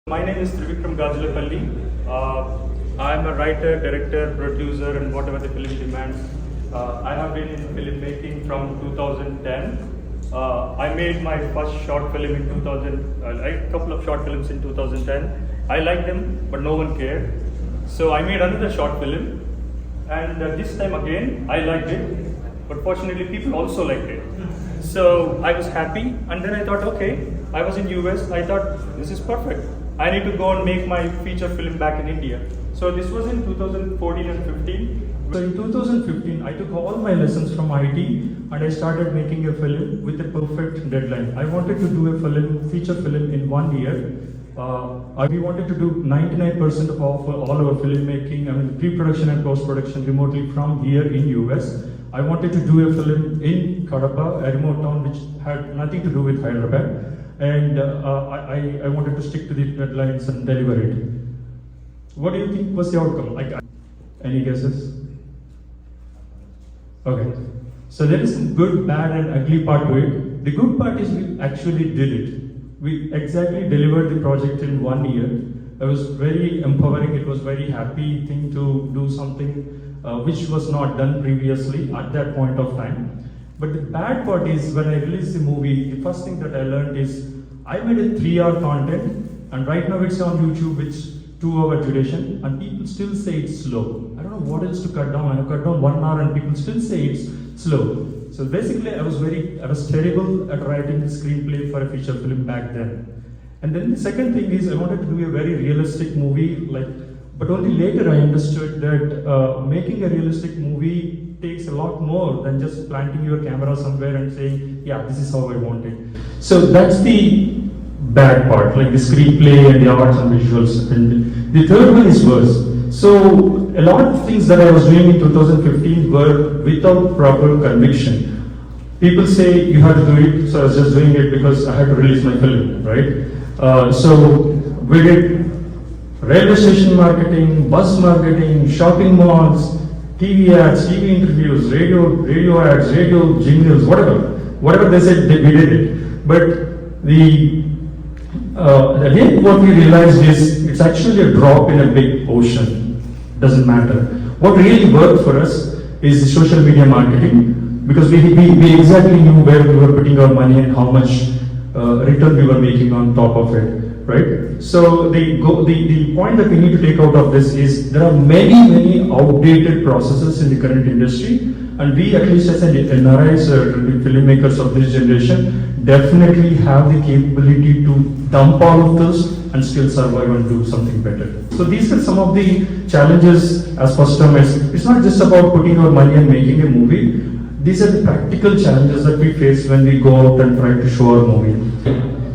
My name is Trivikram Gajulapalli. I am a writer, director, producer, and whatever the film demands. I have been in filmmaking from 2010. I made my first short film in 2000. A couple of short films in 2010. I liked them, but no one cared. So I made another short film, and this time again I liked it, but fortunately people also liked it. So I was happy, and then I thought, okay, I was in US. I thought this is perfect. I need to go and make my feature film back in India. So this was in 2014 and 15. So in 2015, I took all my lessons from IT and I started making a film with a perfect deadline. I wanted to do a film, feature film in 1 year. We wanted to do 99% of all our filmmaking, I mean pre-production and post-production remotely from here in US. I wanted to do a film in Kadapa, a remote town which had nothing to do with Hyderabad. And I wanted to stick to the deadlines and deliver it. What do you think was the outcome? Any guesses? Okay. So there is some good, bad, and ugly part to it. The good part is we actually did it. We exactly delivered the project in 1 year. It was very empowering. It was very happy thing to do something which was not done previously at that point of time. But the bad part is when I released the movie, the first thing that I learned is I made a 3-hour content, and right now it's on YouTube, it's 2-hour duration, and people still say it's slow. I don't know what else to cut down. I have cut down 1 hour and people still say it's slow. So basically I was terrible at writing the screenplay for a feature film back then. And then the second thing is I wanted to do a very realistic movie, but only later I understood that making a realistic movie takes a lot more than just planting your camera somewhere and saying, yeah, this is how I want it. So that's the bad part, like the screenplay and the arts and visuals. And the third one is worse. So a lot of things that I was doing in 2015 were without proper conviction. People say you have to do it, so I was just doing it because I had to release my film, right? So we did railway station marketing, bus marketing, shopping malls, TV ads, TV interviews, radio ads, radio jingles, whatever they said, we did it. But again, what we realized is it's actually a drop in a big ocean. Doesn't matter. What really worked for us is the social media marketing, because we exactly knew where we were putting our money and how much return we were making on top of it. Right? So the point that we need to take out of this is there are many outdated processes in the current industry, and we, at least as NRIs, the filmmakers of this generation, definitely have the capability to dump all of those and still survive and do something better. So these are some of the challenges as customers. It's not just about putting our money and making a movie. These are the practical challenges that we face when we go out and try to show our movie.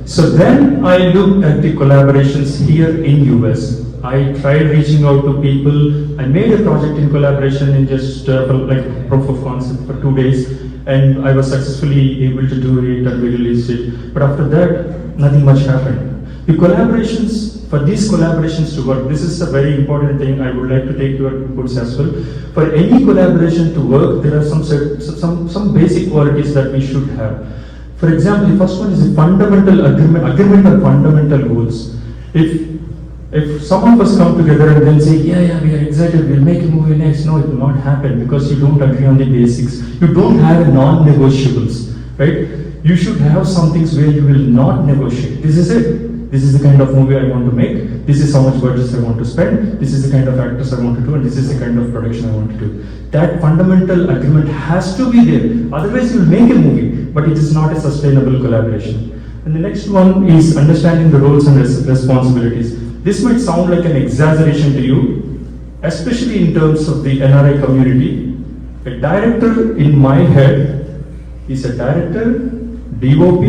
So then I looked at the collaborations here in US. I tried reaching out to people. I made a project in collaboration in just like proof of concept for 2 days, and I was successfully able to do it and we released it. But after that, nothing much happened. The collaborations, for these collaborations to work, this is a very important thing. I would like to take your inputs as well. For any collaboration to work, there are some basic qualities that we should have. For example, the first one is a fundamental agreement on fundamental goals. If some of us come together and then say, yeah, we are excited, we'll make a movie next, no, it will not happen because you don't agree on the basics. You don't have non-negotiables, right? You should have some things where you will not negotiate. This is it. This is the kind of movie I want to make. This is how much budget I want to spend. This is the kind of actors I want to do, and this is the kind of production I want to do. That fundamental agreement has to be there. Otherwise, you'll make a movie, but it is not a sustainable collaboration. And the next one is understanding the roles and responsibilities. This might sound like an exaggeration to you, especially in terms of the NRI community. A director in my head is a director, DOP,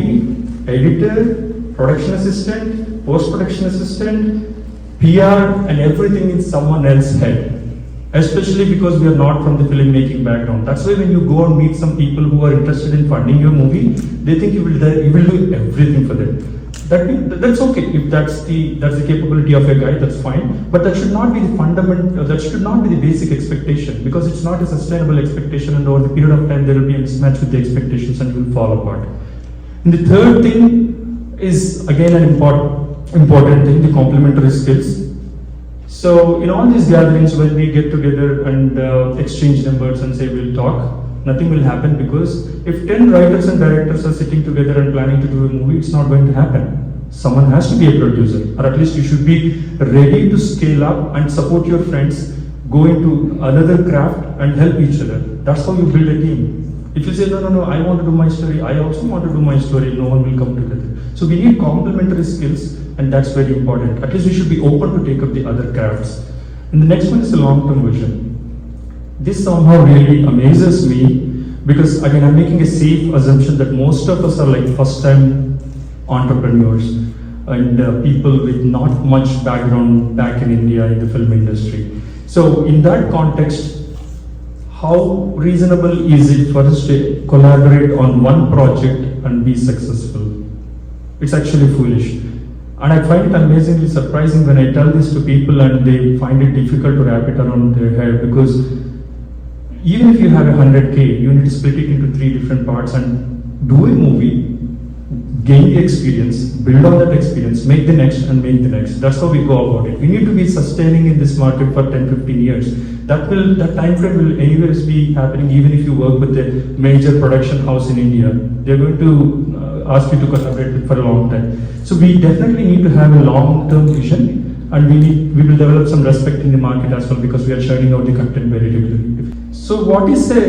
editor, production assistant, post-production assistant, PR, and everything in someone else's head. Especially because we are not from the filmmaking background. That's why when you go and meet some people who are interested in funding your movie, they think you will do everything for them. That's okay. If that's the capability of a guy, that's fine. But that should not be the fundamental. That should not be the basic expectation, because it's not a sustainable expectation, and over the period of time there will be a mismatch with the expectations and it will fall apart. And the third thing is again an important important thing, the complementary skills. So in all these gatherings, when we get together and exchange numbers and say we'll talk, nothing will happen, because if 10 writers and directors are sitting together and planning to do a movie, it's not going to happen. Someone has to be a producer, or at least you should be ready to scale up and support your friends, go into another craft and help each other. That's how you build a team. If you say, no, I want to do my story, I also want to do my story, no one will come together. So we need complementary skills, and that's very important. At least we should be open to take up the other crafts. And the next one is the long-term vision. This somehow really amazes me, because again, I'm making a safe assumption that most of us are like first-time entrepreneurs and people with not much background back in India in the film industry. So in that context, how reasonable is it for us to collaborate on one project and be successful? It's actually foolish. And I find it amazingly surprising when I tell this to people and they find it difficult to wrap it around their head, because even if you have 100K, you need to split it into 3 different parts and do a movie, gain the experience, build on that experience, make the next and make the next. That's how we go about it. We need to be sustaining in this market for 10-15 years. That time frame will anyways be happening, even if you work with a major production house in India. They're going to ask you to collaborate for a long time. So we definitely need to have a long-term vision, and we will develop some respect in the market as well, because we are churning out the content very regularly. So what is the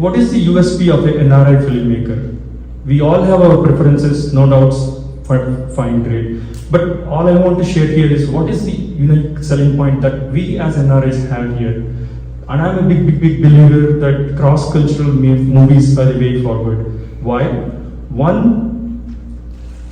USP of an NRI filmmaker? We all have our preferences, no doubts, fine, great. But all I want to share here is what is the unique selling point that we as NRIs have here. And I'm a big believer that cross-cultural movies are the way forward. Why? One,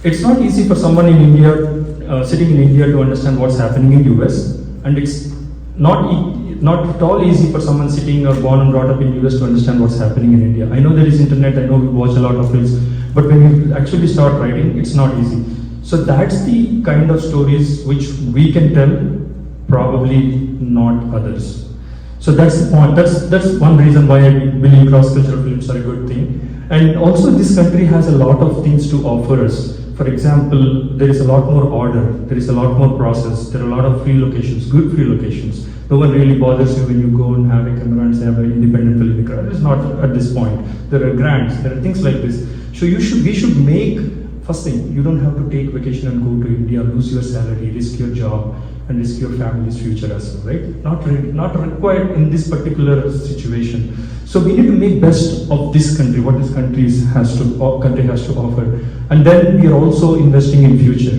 it's not easy for someone in India, sitting in India, to understand what's happening in US, and it's not at all easy for someone sitting or born and brought up in US to understand what's happening in India. I know there is internet, I know we watch a lot of films, but when you actually start writing, it's not easy. So that's the kind of stories which we can tell, probably not others. So that's the point. That's one reason why I believe cross-cultural films are a good thing. And also this country has a lot of things to offer us. For example, there is a lot more order, there is a lot more process, there are a lot of free locations, good free locations. No one really bothers you when you go and have a camera and say, have an independent filmmaker. It is not at this point. There are grants, there are things like this. So we should make, first thing, you don't have to take vacation and go to India, lose your salary, risk your job, and risk your family's future as well, right? Not required in this particular situation. So we need to make best of this country, what this country has to offer. And then we are also investing in future.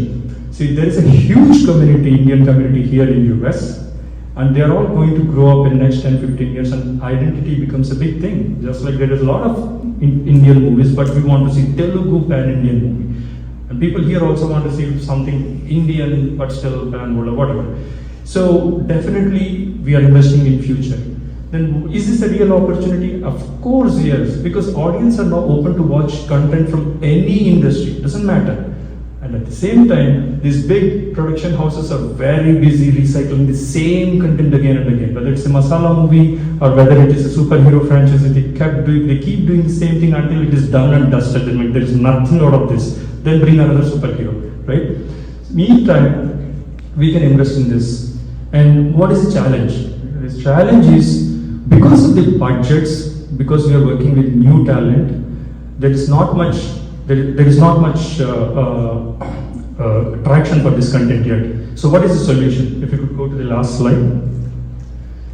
See, there is a huge community, Indian community here in US, and they are all going to grow up in the next 10-15 years, and identity becomes a big thing. Just like there is a lot of Indian movies, but we want to see Telugu pan-Indian movie. And people here also want to see something Indian, but still pan-world or whatever. So definitely we are investing in future. Then is this a real opportunity? Of course, yes, because audience are now open to watch content from any industry, doesn't matter. And at the same time, these big production houses are very busy recycling the same content again and again. Whether it's a masala movie or whether it is a superhero franchise, they keep doing the same thing until it is done and dusted. Then like, there is nothing out of this. Then bring another superhero, right? Meantime, we can invest in this. And what is the challenge? The challenge is, because of the budgets, because we are working with new talent, there is not much traction for this content yet. So what is the solution? If you could go to the last slide.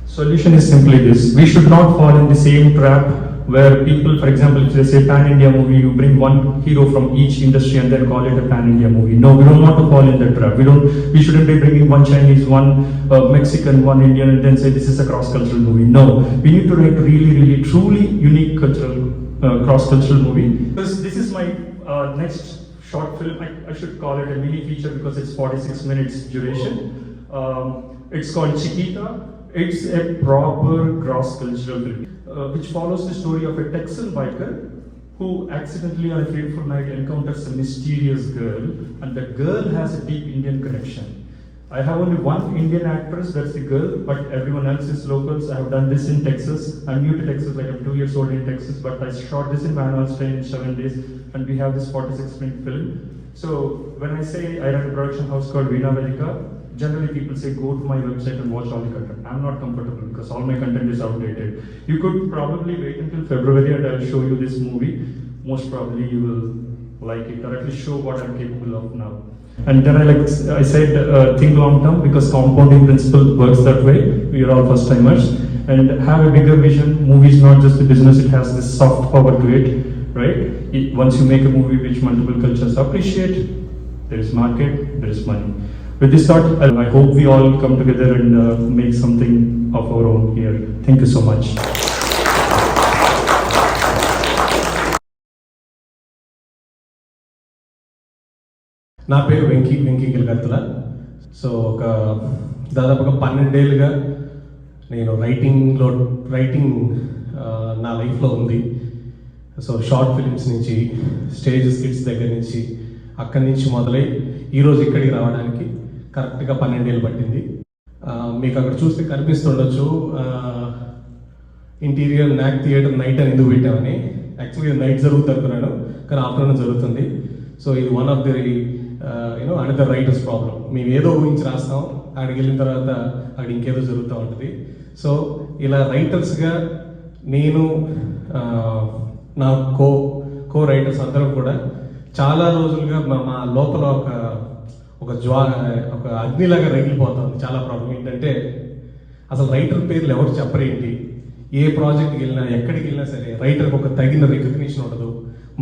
Solution is simply this. We should not fall in the same trap where people, for example, if they say pan-India movie, you bring one hero from each industry and then call it a pan-India movie. No, we don't want to fall in that trap. We shouldn't be bringing one Chinese, one Mexican, one Indian, and then say this is a cross-cultural movie. No, we need to write really, truly unique cultural, cross-cultural movie. Because this is my next short film. I should call it a mini feature because it's 46 minutes duration. It's called Chiquita. It's a proper cross-cultural film, which follows the story of a Texan biker who accidentally on a fateful night encounters a mysterious girl, and the girl has a deep Indian connection. I have only one Indian actress, that's the girl, but everyone else is locals. I have done this in Texas. I'm new to Texas, like I'm 2 years old in Texas, but I shot this in Van Alstyne in 7 days, and we have this 46-minute film. So when I say I run a production house called Veena Vedika, generally people say go to my website and watch all the content. I'm not comfortable because all my content is outdated. You could probably wait until February and I'll show you this movie. Most probably you will like it, or at least show what I'm capable of now. And then I said, think long term, because compounding principle works that way. We are all first timers, and have a bigger vision. Movie is not just a business; it has this soft power to it, right? Once you make a movie which multiple cultures appreciate, there is market, there is money. With this thought, I hope we all come together and make something of our own here. Thank you so much. నా పేరు Venky గిల్గత్తుల. So దాదాపుగా 12 ఏళ్ళుగా నేను writing నా లైఫ్లో ఉంది. So short films నుంచి, stage skits దగ్గర నుంచి, అక్కడి నుంచి మొదలై ఈరోజు ఇక్కడికి రావడానికి కరెక్ట్గా 12 ఏళ్ళు పట్టింది. మీకు అక్కడ చూస్తే కనిపిస్తుండొచ్చు ఇంటీరియర్ నాక్ థియేటర్ నైట్ అని ఎందుకు పెట్టామని. యాక్చువల్లీ నైట్ జరుగుతుంది అనుకున్నాను, కానీ ఆఫ్టర్నూన్ జరుగుతుంది. సో ఇది one of the another writers problem. మేము ఏదో ఊహించి రాస్తాం, అక్కడికి వెళ్ళిన తర్వాత అక్కడ ఇంకేదో జరుగుతూ ఉంటుంది. సో ఇలా రైటర్స్గా నేను నా కో రైటర్స్ అందరం కూడా చాలా రోజులుగా మా లోపల ఒక అగ్నిలాగా రగిలిపోతుంది. చాలా ప్రాబ్లం ఏంటంటే అసలు రైటర్ పేర్లు ఎవరు చెప్పరేంటి, ఏ ప్రాజెక్ట్కి వెళ్ళినా ఎక్కడికి వెళ్ళినా సరే రైటర్కి ఒక తగిన రికగ్నిషన్ ఉండదు,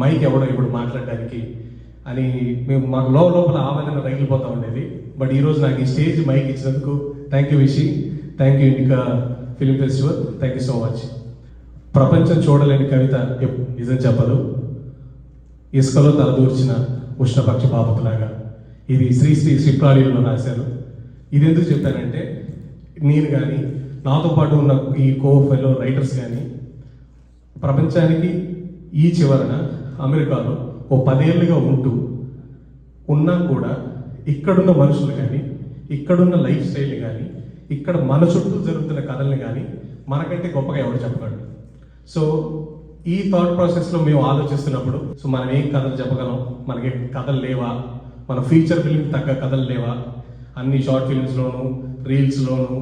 మైక్ ఎవడో ఇప్పుడు మాట్లాడడానికి అని మేము మాకు లోపల ఆవేదన రగిలిపోతూ ఉండేది. బట్ ఈరోజు నాకు ఈ స్టేజ్ మైక్ ఇచ్చినందుకు thank you Vishi, thank you indica film festival, thank you so much. ప్రపంచం చూడలేని కవిత నిజం చెప్పదు, ఇసుకలో తలదూర్చిన ఉష్ణపక్ష బాపతులాగా. ఇది శ్రీ శ్రీప్రాళీలో రాశారు. ఇది ఎందుకు చెప్పానంటే నేను కానీ నాతో పాటు ఉన్న ఈ ఫెలో రైటర్స్ కానీ ప్రపంచానికి ఈ చివరన అమెరికాలో 10 ఏళ్ళుగా ఉన్నా కూడా ఇక్కడున్న మనుషులు కానీ, ఇక్కడున్న లైఫ్ స్టైల్ని కానీ, ఇక్కడ మన చుట్టూ జరుగుతున్న కథల్ని కానీ మనకంటే గొప్పగా ఎవరు చెప్పగలరు. సో ఈ థాట్ ప్రాసెస్లో మేము ఆలోచిస్తున్నప్పుడు సో మనం ఏం కథలు చెప్పగలం, మనకి కథలు లేవా, మన ఫీచర్ ఫిల్మ్ తగ్గ కథలు లేవా, అన్ని షార్ట్ ఫిల్మ్స్లోను, రీల్స్లోను,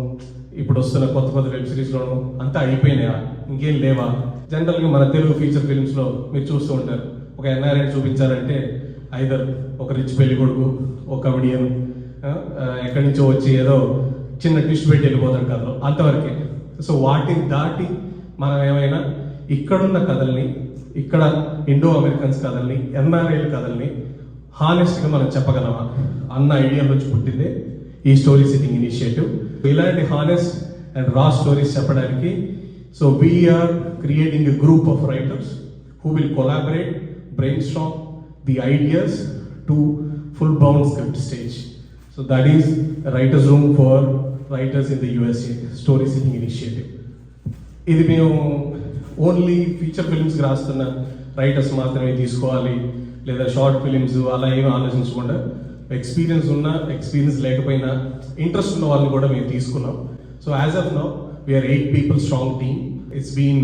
ఇప్పుడు వస్తున్న కొత్త వెబ్ సిరీస్లోను అంతా అయిపోయినాయా, ఇంకేం లేవా. జనరల్గా మన తెలుగు ఫీచర్ ఫిల్మ్స్లో మీరు చూస్తూ ఉంటారు, ఒక ఎన్ఆర్ఐ చూపించారంటే ఐదర్ ఒక రిచ్ పెళ్లి కొడుకు, ఒక కమెడియన్ ఎక్కడి నుంచో వచ్చి ఏదో చిన్న ట్విస్ట్ పెట్టి వెళ్ళిపోతాడు కథలో, అంతవరకే. సో వాటిని దాటి మనం ఏమైనా ఇక్కడున్న కథల్ని, ఇక్కడ ఇండో అమెరికన్స్ కథల్ని, ఎన్ఆర్ఐల కథల్ని హానెస్ట్గా మనం చెప్పగలమా అన్న ఐడియా నుంచి పుట్టిందే ఈ స్టోరీ సిట్టింగ్ ఇనిషియేటివ్. ఇలాంటి హానెస్ట్ అండ్ రా స్టోరీస్ చెప్పడానికి so we are creating a group of writers who will collaborate, brainstorm the ideas to full-bound script stage. So that is a writer's room for writers in the USA, Story Sitting Initiative. ఇది మేము only feature ఫిల్మ్స్కి రాస్తున్న writers మాత్రమే తీసుకోవాలి, లేదా short films అలా ఏమీ ఆలోచించకుండా experience ఉన్నా, ఎక్స్పీరియన్స్ లేకపోయినా ఇంట్రెస్ట్ ఉన్న వాళ్ళని కూడా మేము తీసుకున్నాం. So as of now we are 8 people strong team. It's been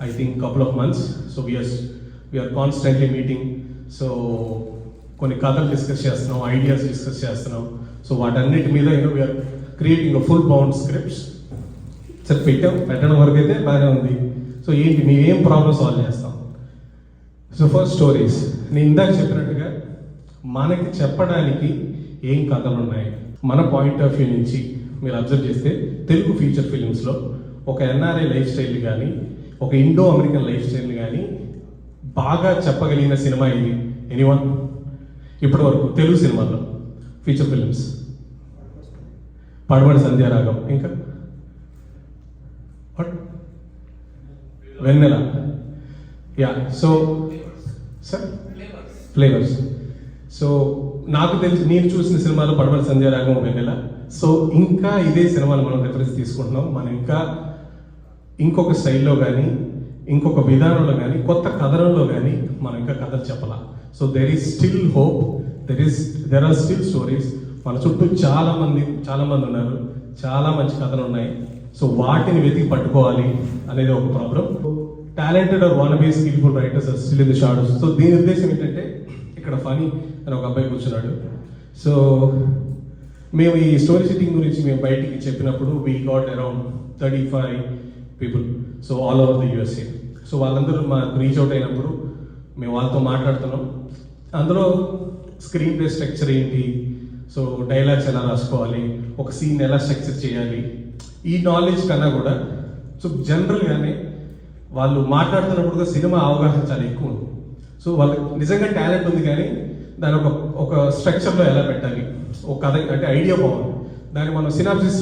I think couple of months. So we are constantly meeting. So కొన్ని కథలు డిస్కస్ చేస్తున్నాం, ఐడియాస్ డిస్కస్ చేస్తున్నాం. సో వాటన్నిటి మీద we are creating a full bound scripts. సరే పెట్టడం వరకు అయితే బాగానే ఉంది. సో ఏంటి మేమేం ప్రాబ్లమ్ సాల్వ్ చేస్తాం. సో ఫస్ట్ స్టోరీస్, నేను ఇందాక చెప్పినట్టుగా మనకి చెప్పడానికి ఏం కథలు ఉన్నాయి మన పాయింట్ ఆఫ్ వ్యూ నుంచి మీరు అబ్జర్వ్ చేస్తే తెలుగు ఫీచర్ ఫిలిమ్స్లో ఒక ఎన్ఆర్ఐ లైఫ్ స్టైల్ కానీ, ఒక ఇండో అమెరికన్ లైఫ్ స్టైల్ని కానీ బాగా చెప్పగలిగిన సినిమా ఇది. ఎనీవన్ ఇప్పటి వరకు తెలుగు సినిమాల్లో ఫీచర్ ఫిల్మ్స్? పడమటి సంధ్యారాగం, ఇంకా Vennela, yeah. So sir flavours. So నాకు తెలిసి నేను చూసిన సినిమాలో పడమటి సంధ్యారాగం, వెన్నెల. సో ఇంకా ఇదే సినిమాలు మనం రిఫరెన్స్ తీసుకుంటున్నాం. మనం ఇంకా ఇంకొక స్టైల్లో కానీ, ఇంకొక విధానంలో కానీ, కొత్త కథనంలో కానీ మనం ఇంకా కథలు చెప్పాల. So there is still hope, there are still stories మన చుట్టూ చాలా మంది ఉన్నారు, చాలా మంచి కథలు ఉన్నాయి. సో వాటిని వెతికి పట్టుకోవాలి అనేది ఒక problem. Talented or wannabe skillful writers are still in the shadows. So దీని ఉద్దేశం ఏంటంటే, ఇక్కడ ఫనీ అని ఒక అబ్బాయి కూర్చున్నాడు. సో మేము ఈ స్టోరీ సిట్టింగ్ గురించి మేము బయటికి చెప్పినప్పుడు we got around 35 people, so all over the USA. So వాళ్ళందరూ మాకు రీచ్ అవుట్ అయినప్పుడు మేము వాళ్ళతో మాట్లాడుతున్నాం. అందులో స్క్రీన్ ప్లే స్ట్రక్చర్ ఏంటి, సో డైలాగ్స్ ఎలా రాసుకోవాలి, ఒక సీన్ ఎలా స్ట్రక్చర్ చేయాలి, ఈ నాలెడ్జ్ కన్నా కూడా సో జనరల్గానే వాళ్ళు మాట్లాడుతున్నప్పుడు సినిమా అవగాహన చాలా ఎక్కువ ఉంది. సో వాళ్ళకి నిజంగా టాలెంట్ ఉంది, కానీ దాని ఒక స్ట్రక్చర్లో ఎలా పెట్టాలి, ఒక కథ అంటే ఐడియా బాగుంది, దాన్ని మనం సినాప్సిస్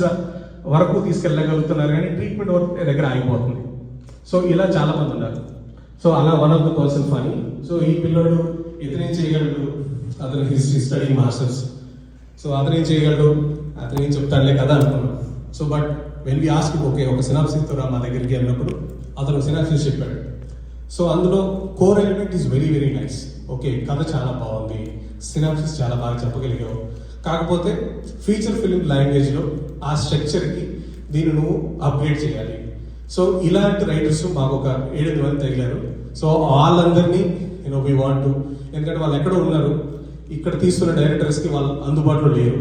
వరకు తీసుకెళ్ళగలుగుతున్నారు, కానీ ట్రీట్మెంట్ వర్క్ దగ్గర ఆగిపోతుంది. సో ఇలా చాలా మంది ఉన్నారు. సో అలా one of the person funny. So ఈ పిల్లడు ఇతనేం చేయగలడు, అతను హిస్టరీ స్టడీ మాస్టర్స్. సో అతనేం చేయగలడు, అతనేం చెప్తాడులే కదా అనుకున్నాం. So but when we ask okay ఒక సినాప్సిస్తో రా మా దగ్గరికి వెళ్ళినప్పుడు అతను సినాప్సిస్ చెప్పాడు. సో అందులో core element is very very nice. Okay కథ చాలా బాగుంది, సినాప్సిస్ చాలా బాగా చెప్పగలిగావు, కాకపోతే ఫీచర్ ఫిల్మ్ లాంగ్వేజ్లో ఆ స్ట్రక్చర్కి దీన్ని నువ్వు అప్గ్రేడ్ చేయాలి. సో ఇలాంటి రైటర్స్ మాకు ఒక 7-8 మంది తగిలారు. సో వాళ్ళందరినీ వీ వాంట్ టు, ఎందుకంటే వాళ్ళు ఎక్కడో ఉన్నారు, ఇక్కడ తీసుకున్న డైరెక్టర్స్కి వాళ్ళు అందుబాటులో లేరు,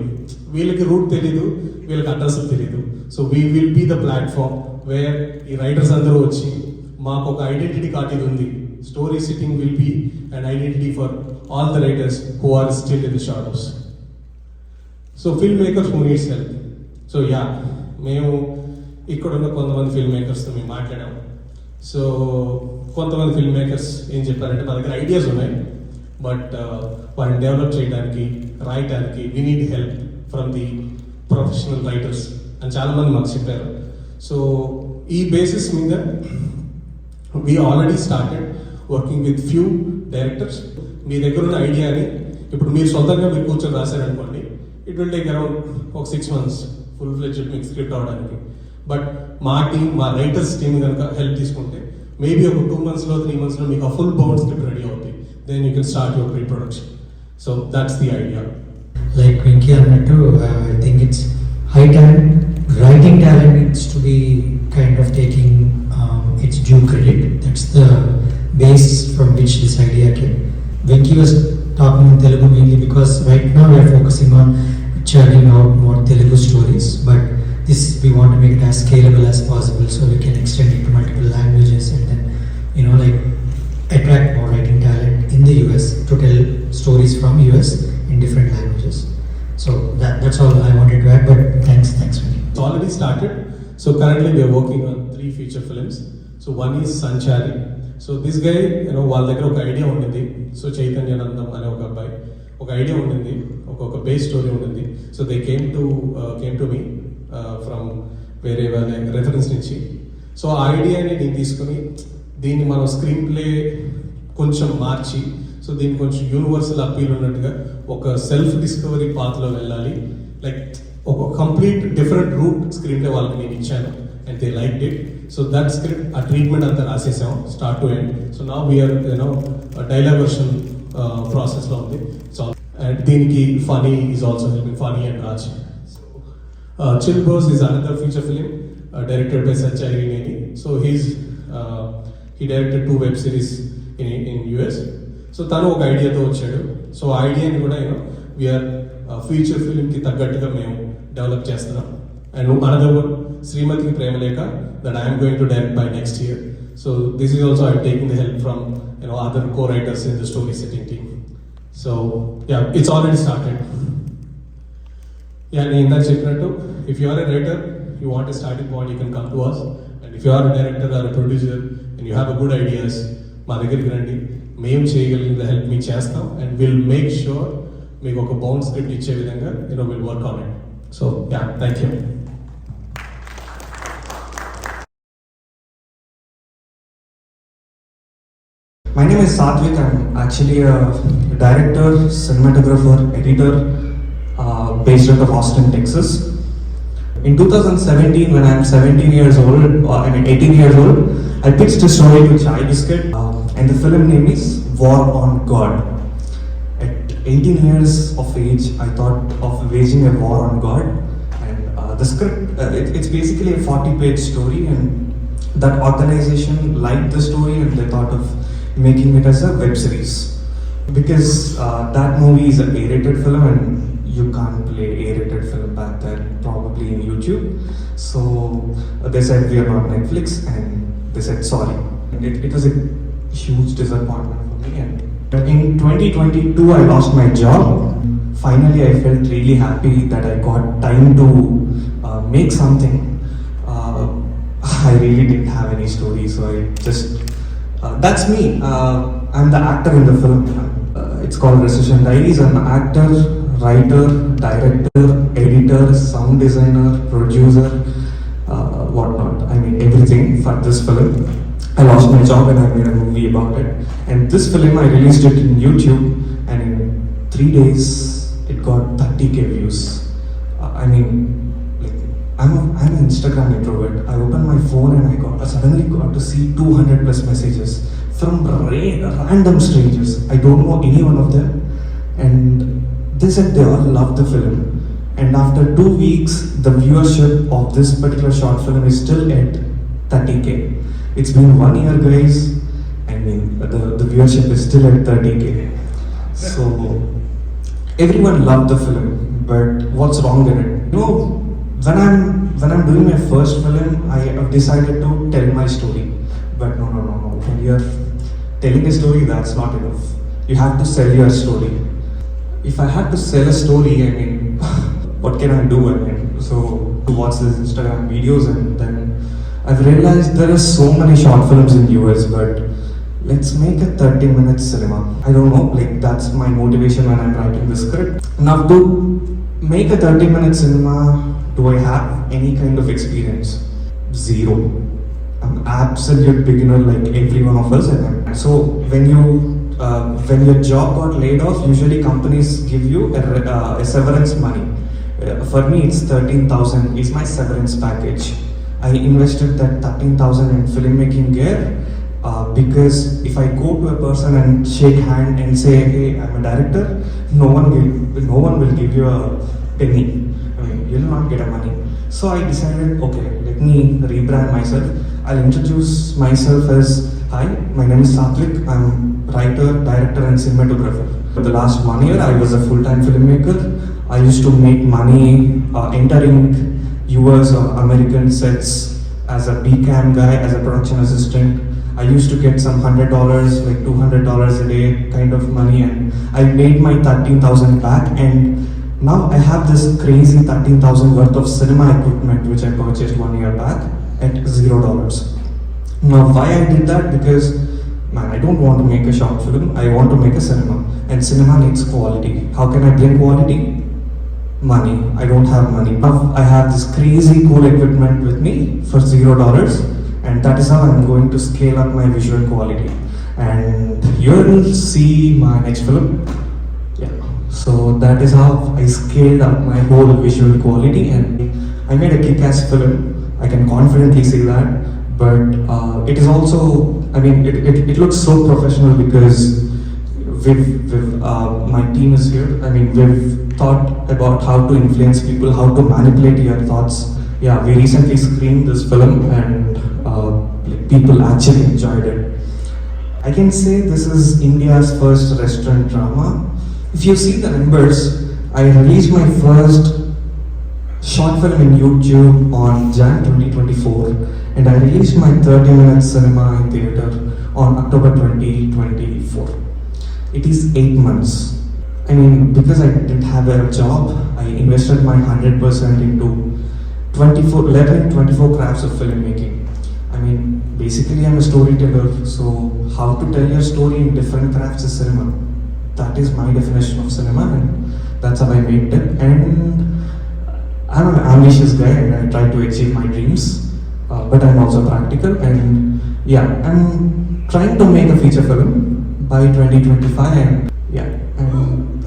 వీళ్ళకి రూట్ తెలీదు, వీళ్ళకి అడ్రస్ తెలీదు. So we will be the platform where ఈ రైటర్స్ అందరూ వచ్చి మాకు ఒక ఐడెంటిటీ కార్డ్ ఇది ఉంది. Story sitting will be and identity for all the writers who are still in the shadows. So film makers who needs help. So yeah మేము ఇక్కడ ఉన్న కొంతమంది ఫిల్మ్ మేకర్స్తో మేము మాట్లాడాం. సో కొంతమంది ఫిల్మ్ మేకర్స్ ఏం చెప్పారంటే, మా దగ్గర ఐడియాస్ ఉన్నాయి, బట్ వాటిని డెవలప్ చేయడానికి, రాయడానికి we need help from the professional writers అని చాలామంది మాకు చెప్పారు. సో ఈ బేసిస్ మీద we already started working with few directors. మీ దగ్గర ఉన్న ఐడియాని ఇప్పుడు మీరు సొంతంగా మీరు కూర్చొని రాశారనుకోండి, ఇట్ విల్ టేక్ అరౌండ్ ఒక 6 months ఫుల్ ఫ్లెడ్జ్డ్ మీకు స్క్రిప్ట్ అవడానికి. బట్ మా టీమ్, మా రైటర్స్ టీమ్ కనుక హెల్ప్ తీసుకుంటే మేబీ ఒక 2 monthsలో 3 monthsలో మీకు ఆ ఫుల్ బౌండ్ స్క్రిప్ట్ రెడీ అవుతుంది. Then you can start your pre-production. So that's the idea. Like Venki అన్నట్టు, I think it's high talent, writing talent needs to be kind of taking its due credit. That's the base from which this idea came. Venki was talking in Telugu mainly because right now we are focusing on churning out more Telugu stories, but this we want to make it as scalable as possible so we can extend it to multiple languages and then like attract more writing talent in the US to tell stories from US in different languages. So that's all I wanted to add, but thanks Venki. It's already started. So currently we are working on 3 feature films. So one is Sanchari. So this guy, వాళ్ళ దగ్గర ఒక idea ఉండింది. So చైతన్యానందం అనే ఒక అబ్బాయి ఒక idea ఉండింది, ఒక బేస్ స్టోరీ ఉండింది. So they came to me from వేరే వాళ్ళ రెఫరెన్స్ నుంచి. సో ఆ ఐడియాని నేను తీసుకుని దీన్ని మనం స్క్రీన్ ప్లే కొంచెం మార్చి, సో దీన్ని కొంచెం యూనివర్సల్ అపీల్ ఉన్నట్టుగా ఒక సెల్ఫ్ డిస్కవరీ పాత్లో వెళ్ళాలి. లైక్ ఒక complete different route screenplay వాళ్ళకి నేను ఇచ్చాను and they like it. So that script, ఆ ట్రీట్మెంట్ అంతా రాసేసాం start to end. So now we're dialogue version ప్రాసెస్లో ఉంది. సో అండ్ దీనికి Phani is also helping, Phani and Raj. Chill Bros is another feature film directed by Sanchari Neni. So he directed 2 web series in US. So tanu oka idea tho vachadu. So idea ni kuda we are feature film ki taggattuga మేము develop చేస్తున్నాం. And another one Srimati Premaleka that I am going to direct by next year. So this is also I'm taking the help from other co-writers in the story setting team. So yeah, it's already started. నేను ఇందాక చెప్పినట్టు, if you are a writer, you want a starting point, you can come to us. And if you are a director or a producer and you have a good ideas, మా దగ్గరికి రండి, మేము చేయగలిగిన help మీకు చేస్తాం. And will make sure మీకు ఒక bound script ఇచ్చే విధంగా will work on it. So yeah, thank you. My name is Satvik. I'm actually a director, cinematographer, editor, based out of Austin, Texas. In 2017, when I'm 17 years old, 18 years old, I pitched a story to Chai Biscuit, and the film name is War on God. 18 years of age, I thought of waging a war on God. And the script, it's basically a 40-page story, and that organization liked the story and they thought of making it as a web series. Because that movie is an A-rated film and you can't play A-rated film back then, probably in YouTube. So they said we are not Netflix, and they said sorry. It was a huge disappointment for me. And in 2022, I lost my job. Finally, I felt really happy that I got time to make something. I really didn't have any story, so I just that's me. I'm the actor in the film. It's called Recession Diaries. I'm an actor, writer, director, editor, sound designer, producer, whatnot. I mean everything for this film. I lost my job and I made a movie about it. And this film, I released it in YouTube, and in 3 days, it got 30K views. I mean, like, I'm an Instagram introvert. I opened my phone and I suddenly got to see 200 plus messages from random strangers. I don't know any one of them. And they said they all loved the film. And after 2 weeks, the viewership of this particular short film is still at 30K. It's been 1 year, guys. I mean, the viewership is still at 30K. So everyone loved the film, but what's wrong in it? You know, when I'm doing my first film, I have decided to tell my story. But no. When you're telling a story, that's not enough. You have to sell your story. If I had to sell a story, I mean, what can I do? I mean, so to watch these Instagram videos, and then I've realized there are so many short films in US, but let's make a 30-minute cinema. I don't know, like that's my motivation when I'm writing the script. Now to make a 30-minute cinema, do I have any kind of experience? Zero. I'm an absolute beginner like every one of us. And so when your job got laid off, usually companies give you a severance money. For me, it's 13,000 is my severance package. I invested that 13,000 in filmmaking gear because if I go to a person and shake hand and say, hey, I'm a director, no one will give you a penny. I mean, you'll not get a money. So I decided, okay, let me rebrand myself. I'll introduce myself as, hi, my name is Satvik. I'm writer, director, and cinematographer. For the last 1 year, I was a full-time filmmaker. I used to make money entering US or American sets as a BCam guy, as a production assistant. I used to get some $100, like $200 a day kind of money, and I made my 13,000 back. And now I have this crazy 13,000 worth of cinema equipment which I purchased 1 year back at $0. Now why I did that? Because man, I don't want to make a short film, I want to make a cinema, and cinema needs quality. How can I bring quality? Money. I don't have money. Now I have this crazy cool equipment with me for $0, and that is how I'm going to scale up my visual quality. And you'll see my next film. Yeah. So that is how I scaled up my whole visual quality, and I made a kick-ass film. I can confidently say that. But it is also, I mean, it looks so professional because my team is here. I mean, we've thought about how to influence people, how to manipulate your thoughts. Yeah, we recently screened this film and people actually enjoyed it. I can say this is India's first restaurant drama. If you see the numbers, I released my first short film in YouTube on Jan 2024, and I released my 30-minute cinema in theatre on October 2024. It is 8 months. I mean, because I didn't have a job, I invested my 100% into 24 crafts of filmmaking. I mean, basically I'm a storyteller, so how to tell your story in different crafts is cinema. That is my definition of cinema, and that's how I made it. And I'm an ambitious guy and I try to achieve my dreams, but I'm also practical, and yeah, I'm trying to make a feature film by 2025, and yeah, and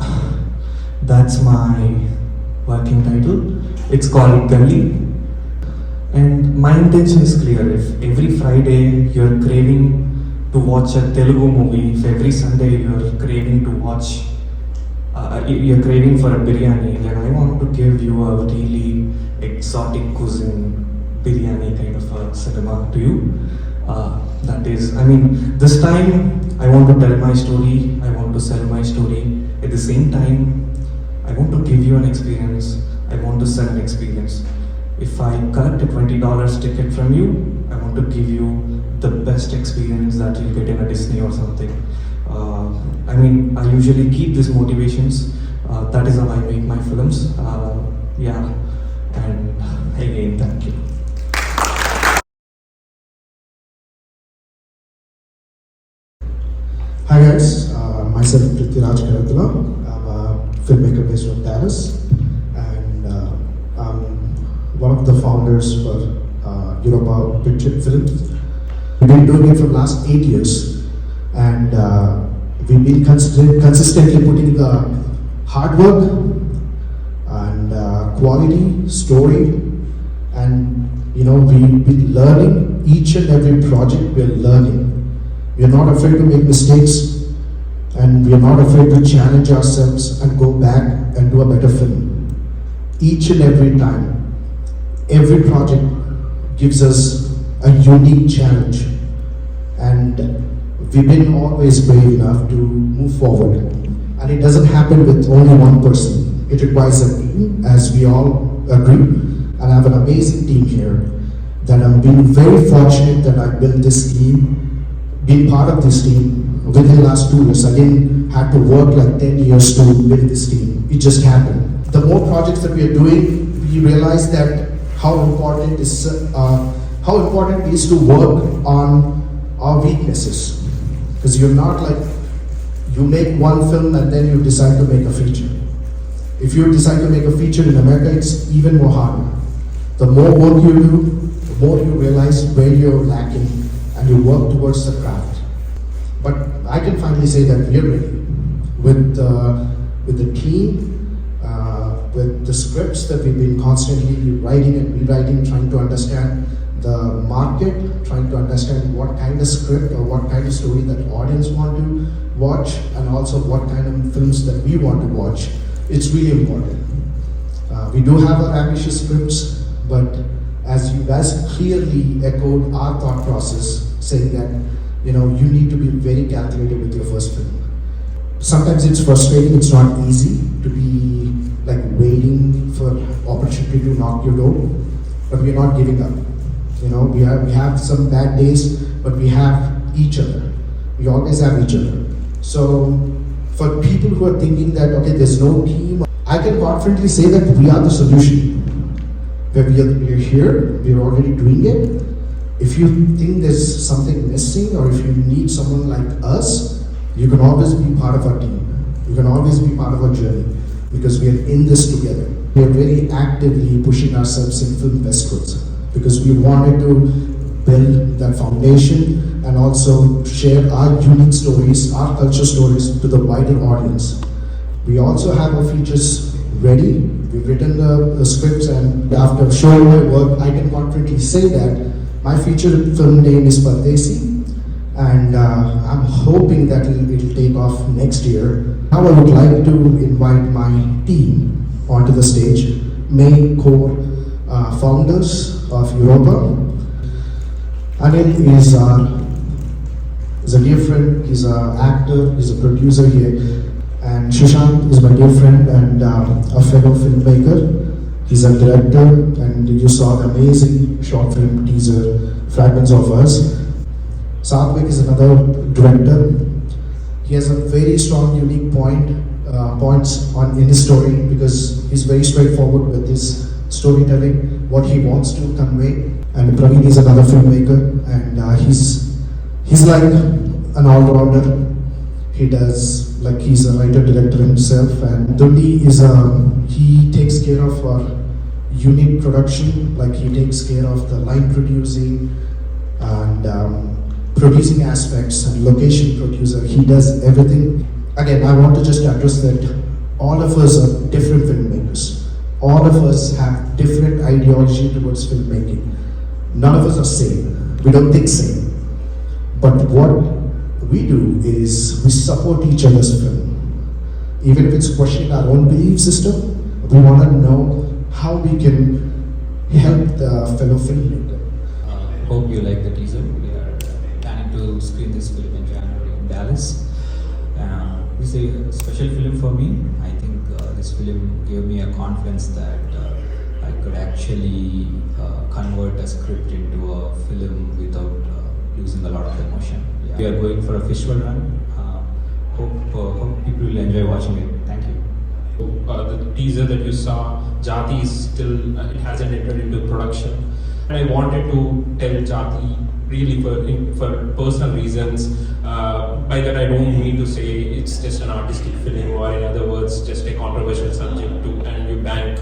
that's my working title. It's called Gully, and my intention is clear. If every Friday you're craving to watch a Telugu movie, if every Sunday you're craving to watch you're craving for a biryani, then I want to give you a really exotic cuisine biryani kind of a cinema to you. That is, I mean, this time I want to tell my story, I want to sell my story. At the same time, I want to give you an experience, I want to sell an experience. If I collect a $20 ticket from you, I want to give you the best experience that you'll get in a Disney or something. I mean, I usually keep these motivations. That is how I make my films. Yeah, and again, thank you. Hi guys, myself Prithviraj Karatula. I'm a filmmaker based out of Dallas, and I'm one of the founders for Europa Picture Films. We've been doing it for the last 8 years, and we've been consistently putting the hard work and quality story, and we've been learning each and every project. We're learning. We are not afraid to make mistakes, and we are not afraid to challenge ourselves and go back and do a better film. Each and every time, every project gives us a unique challenge, and we've been always brave enough to move forward. And it doesn't happen with only one person. It requires a team, as we all agree. And I have an amazing team here that I'm being very fortunate that I built this team. Being part of this team within the last 2 years. I didn't have to work like 10 years to build this team. It just happened. The more projects that we are doing, we realize that how important it is to work on our weaknesses. Because you're not like, you make one film and then you decide to make a feature. If you decide to make a feature in America, it's even more harder. The more work you do, the more you realize where you're lacking, and you work towards the craft. But I can finally say that we are ready with the team, with the scripts that we've been constantly writing and rewriting, trying to understand the market, trying to understand what kind of script or what kind of story that audience want to watch, and also what kind of films that we want to watch. It's really important. We do have our ambitious scripts, but as you guys clearly echoed our thought process, saying that you need to be very calculated with your first film. Sometimes it's frustrating, it's not easy to be like waiting for opportunity to knock your door, but we're not giving up. We have some bad days, but we have each other. We always have each other. So for people who are thinking that okay, there's no team, I can confidently say that we are the solution. Where we are here, we're already doing it. If you think there's something missing, or if you need someone like us, you can always be part of our team. You can always be part of our journey, because we are in this together. We are very actively pushing ourselves in film festivals, because we wanted to build that foundation and also share our unique stories, our culture stories to the wider audience. We also have our features ready. We've written the scripts, and after showing my work, I can confidently say that my feature film name is Pardesi, and I'm hoping that it'll take off next year. Now I would like to invite my team onto the stage, main core founders of Europa. Anil is a dear friend, he's an actor, he's a producer here. And Shushank is my dear friend and a fellow filmmaker. He's a director, and you saw the amazing short film teaser, Fragments of Us. Satvik is another director. He has a very strong, unique points in his story, because he's very straightforward with his storytelling, what he wants to convey. And Praveen is another filmmaker, and he's like an all-rounder. He's a writer-director himself, and Dundi he takes care of our unit production, he takes care of the line producing and producing aspects, and location producer. He does everything. Again, I want to just address that all of us are different filmmakers. All of us have different ideology towards filmmaking. None of us are same. We don't think same. But what we do is we support each other's film. even if it's questioning our own belief system, we want to know how we can help the fellow filmmaker. Hope you like the teaser. We are planning to screen this film in January in Dallas. This is a special film for me. I think this film gave me a confidence that I could actually convert a script into a film without losing a lot of emotion. Yeah. We are going for a visual run. Hope people will enjoy watching it. Thank you. The teaser that you saw, Jati is still, it hasn't entered into production. And I wanted to tell Jati really for personal reasons. By that I don't mean to say it's just an artistic film, or in other words, just a controversial subject and you bank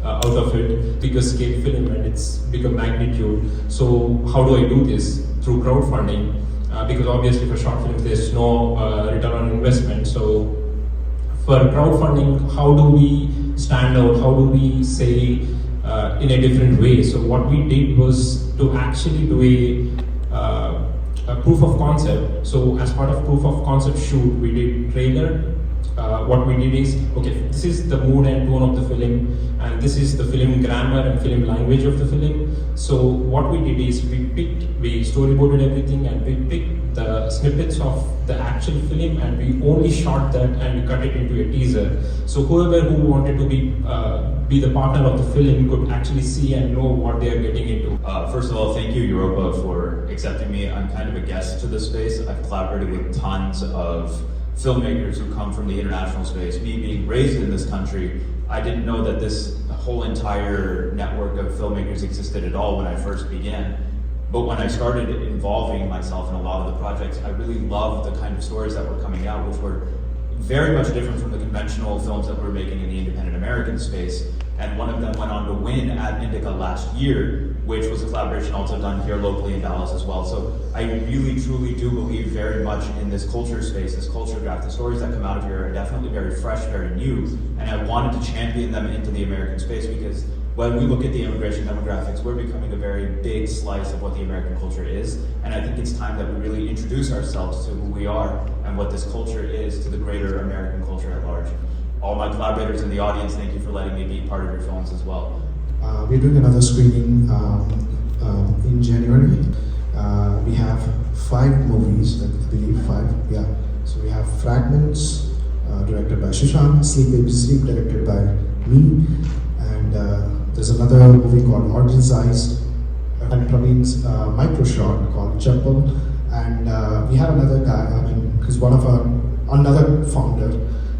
out of it, because scale film and it's bigger magnitude. So how do I do this? Through crowdfunding. Because obviously for short films there's no return on investment. So for crowdfunding, how do we stand out? How do we say in a different way? So what we did was to actually do a proof of concept. So as part of proof of concept shoot, we did trailer. What we did is, okay, this is the mood and tone of the film, and this is the film grammar and film language of the film. So what we did is we storyboarded everything, and we picked the snippets of the actual film, and we only shot that and we cut it into a teaser. So whoever who wanted to be the partner of the film could actually see and know what they are getting into. First of all, thank you, Europa, for accepting me. I'm kind of a guest to this space. I've collaborated with tons of filmmakers who come from the international space. Me being raised in this country, I didn't know that this whole entire network of filmmakers existed at all when I first began. But when I started involving myself in a lot of the projects, I really loved the kind of stories that were coming out, which were very much different from the conventional films that we were making in the independent American space. And one of them went on to win at Indic last year, which was a collaboration also done here locally in Dallas as well. So I really, truly do believe very much in this culture space, this culture graph. The stories that come out of here are definitely very fresh, very new, and I wanted to champion them into the American space, because when we look at the immigration demographics, we're becoming a very big slice of what the American culture is, and I think it's time that we really introduce ourselves to who we are and what this culture is to the greater American culture at large. All my collaborators in the audience, thank you for letting me be part of your films as well. We're doing another screening in January. We have 5 movies, I believe 5, yeah. So we have Fragments, directed by Shushan, Sleep Baby Sleep, directed by me, and there's another movie called Origins Eyes, and Praveen's micro short called Chappal, and we have another guy, he's one of another founder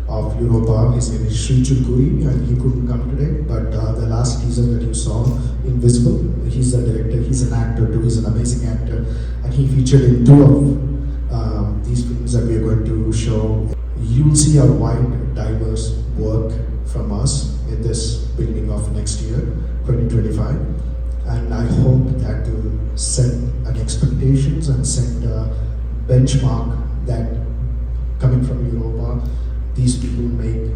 of Europa. His name is Sri Chulkuri, and he couldn't come today, but the last teaser that you saw, Invisible, he's the director, he's an actor too, he's an amazing actor, and he featured in 2 of these films that we are going to show. You'll see a wide, diverse work from us in this beginning of next year, 2025, and I hope that will set an expectations and set a benchmark that coming from Europa, these people make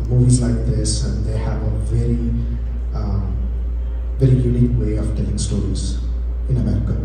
movies like this, and they have a very, very unique way of telling stories in America.